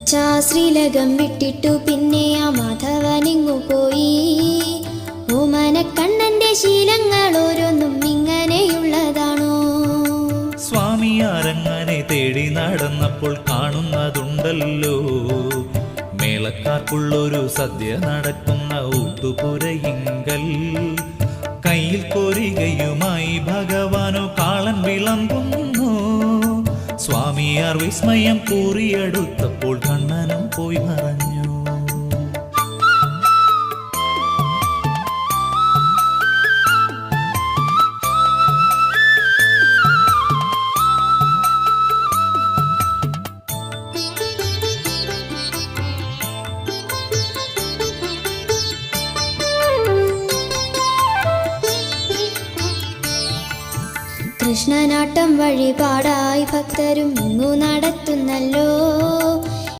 ശ്രീലകം വിട്ടിട്ടു പിന്നെ ആ മാധവനിങ്ങു പോയി. ഓമനക്കണ്ണന്റെ ശീലങ്ങൾ ഓരോന്നും ഇങ്ങനെയുള്ളതാണോ? സ്വാമിയാരങ്ങനെ തേടി നടന്നപ്പോൾ കാണുന്നതുണ്ടല്ലോ, മേളക്കാർക്കുള്ളൊരു സദ്യ നടക്കുന്ന ഊട്ടുപുരയിങ്കൽ. കയ്യിൽ കോരികയുമായി ഭഗവാനോ കാളൻ വിളമ്പുന്നു. സ്വാമിയാർ വിസ്മയം കൂറിയെടുത്തപ്പോൾ കണ്ണനും പോയി മറഞ്ഞു. കൃഷ്ണനാട്ടം വഴിപാടായി ഭക്തരും ഇങ്ങു നടത്തുന്നല്ലോ.